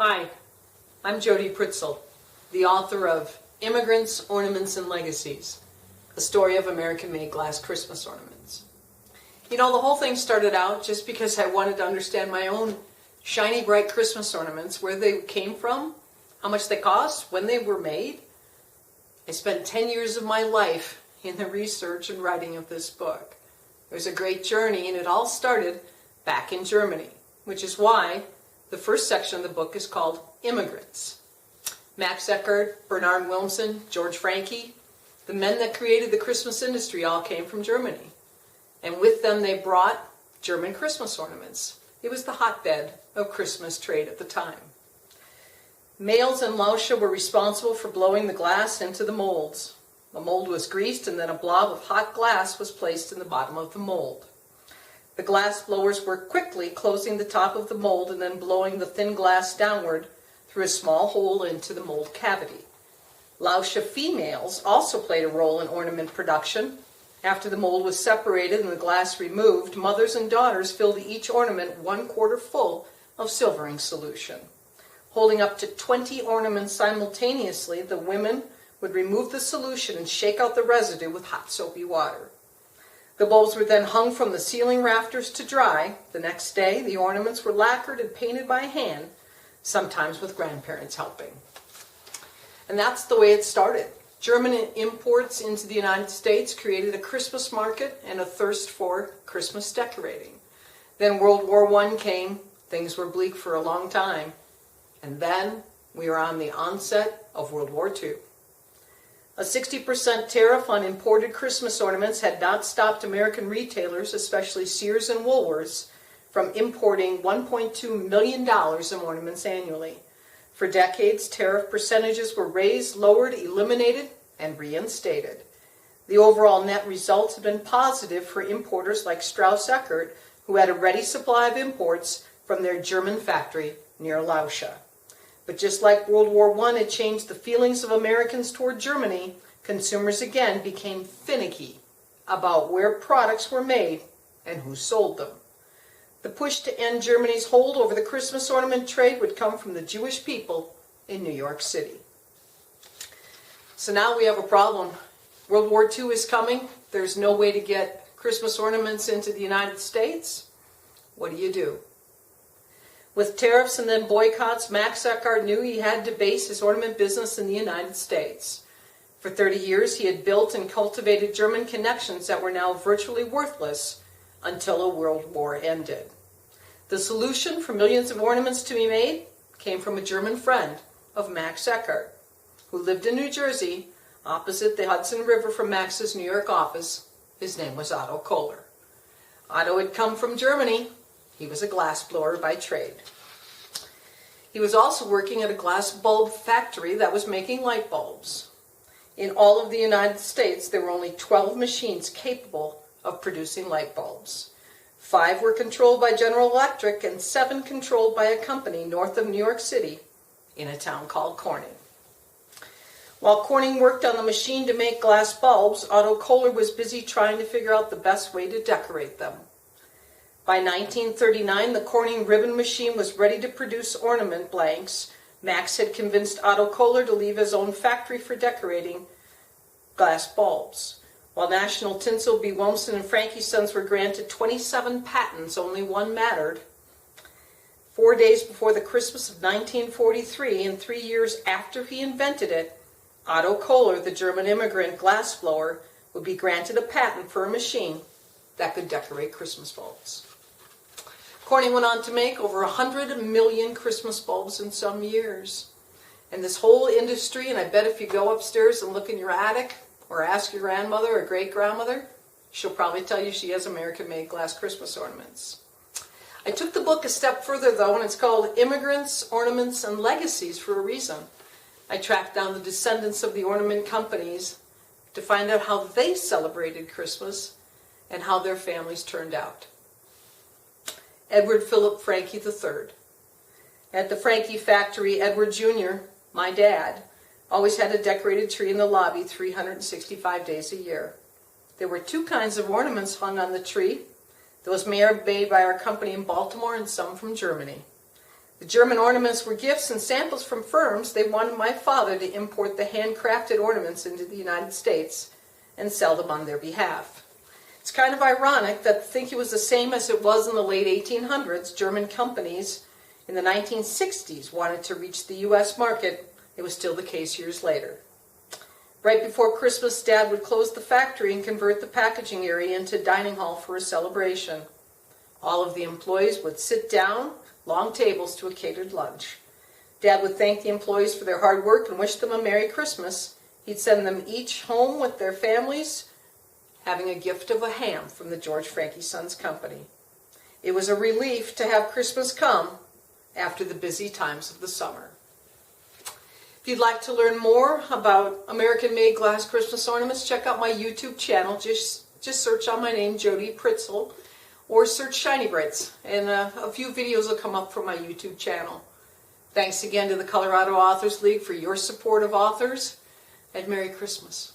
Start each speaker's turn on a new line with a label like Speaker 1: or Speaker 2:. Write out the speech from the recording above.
Speaker 1: Hi, I'm Jody Pritzl, the author of Immigrants, Ornaments and Legacies, the story of American-made glass Christmas ornaments. You know, the whole thing started out just because I wanted to understand my own shiny, bright Christmas ornaments, where they came from, how much they cost, when they were made. I spent 10 years of my life in the research and writing of this book. It was a great journey, and it all started back in Germany, which is why the first section of the book is called Immigrants. Max Eckert, Bernard Wilmsen, George Franke, the men that created the Christmas industry all came from Germany. And with them they brought German Christmas ornaments. It was the hotbed of Christmas trade at the time. Males in Lauscha were responsible for blowing the glass into the molds. The mold was greased, and then a blob of hot glass was placed in the bottom of the mold. The glass blowers were quickly closing the top of the mold and then blowing the thin glass downward through a small hole into the mold cavity. Lauscha females also played a role in ornament production. After the mold was separated and the glass removed, mothers and daughters filled each ornament 1/4 full of silvering solution. Holding up to 20 ornaments simultaneously, the women would remove the solution and shake out the residue with hot soapy water. The bulbs were then hung from the ceiling rafters to dry. The next day, the ornaments were lacquered and painted by hand, sometimes with grandparents helping. And that's the way it started. German imports into the United States created a Christmas market and a thirst for Christmas decorating. Then World War I came. Things were bleak for a long time. And then we were on the onset of World War II. A 60% tariff on imported Christmas ornaments had not stopped American retailers, especially Sears and Woolworths, from importing $1.2 million in ornaments annually. For decades, tariff percentages were raised, lowered, eliminated, and reinstated. The overall net results have been positive for importers like Strauss Eckert, who had a ready supply of imports from their German factory near Lauscha. But just like World War I had changed the feelings of Americans toward Germany, consumers again became finicky about where products were made and who sold them. The push to end Germany's hold over the Christmas ornament trade would come from the Jewish people in New York City. So now we have a problem. World War II is coming. There's no way to get Christmas ornaments into the United States. What do? With tariffs and then boycotts, Max Eckert knew he had to base his ornament business in the United States. For 30 years, he had built and cultivated German connections that were now virtually worthless until a world war ended. The solution for millions of ornaments to be made came from a German friend of Max Eckert, who lived in New Jersey, opposite the Hudson River from Max's New York office. His name was Otto Kohler. Otto had come from Germany. He was a glassblower by trade. He was also working at a glass bulb factory that was making light bulbs. In all of the United States, there were only 12 machines capable of producing light bulbs. 5 were controlled by General Electric and 7 controlled by a company north of New York City in a town called Corning. While Corning worked on the machine to make glass bulbs, Otto Kohler was busy trying to figure out the best way to decorate them. By 1939, the Corning ribbon machine was ready to produce ornament blanks. Max had convinced Otto Kohler to leave his own factory for decorating glass bulbs. While National Tinsel, B. Wilmsen, and Franke Sons were granted 27 patents, only one mattered. 4 days before the Christmas of 1943, and 3 years after he invented it, Otto Kohler, the German immigrant glassblower, would be granted a patent for a machine that could decorate Christmas bulbs. Corning went on to make over 100 million Christmas bulbs in some years. And this whole industry, and I bet if you go upstairs and look in your attic or ask your grandmother or great-grandmother, she'll probably tell you she has American-made glass Christmas ornaments. I took the book a step further, though, and it's called Immigrants, Ornaments and Legacies for a reason. I tracked down the descendants of the ornament companies to find out how they celebrated Christmas and how their families turned out. Edward Philip Franke III. At the Franke factory, Edward Jr., my dad, always had a decorated tree in the lobby 365 days a year. There were 2 kinds of ornaments hung on the tree. Those made by our company in Baltimore and some from Germany. The German ornaments were gifts and samples from firms. They wanted my father to import the handcrafted ornaments into the United States and sell them on their behalf. It's kind of ironic that to think it was the same as it was in the late 1800s, German companies in the 1960s wanted to reach the U.S. market. It was still the case years later. Right before Christmas, Dad would close the factory and convert the packaging area into a dining hall for a celebration. All of the employees would sit down, long tables to a catered lunch. Dad would thank the employees for their hard work and wish them a Merry Christmas. He'd send them each home with their families, having a gift of a ham from the George Frankie Sons Company. It was a relief to have Christmas come after the busy times of the summer. If you'd like to learn more about American-made glass Christmas ornaments, check out my YouTube channel. Just search on my name, Jody Pritzl, or search Shiny Brights, and a few videos will come up from my YouTube channel. Thanks again to the Colorado Authors League for your support of authors, and Merry Christmas.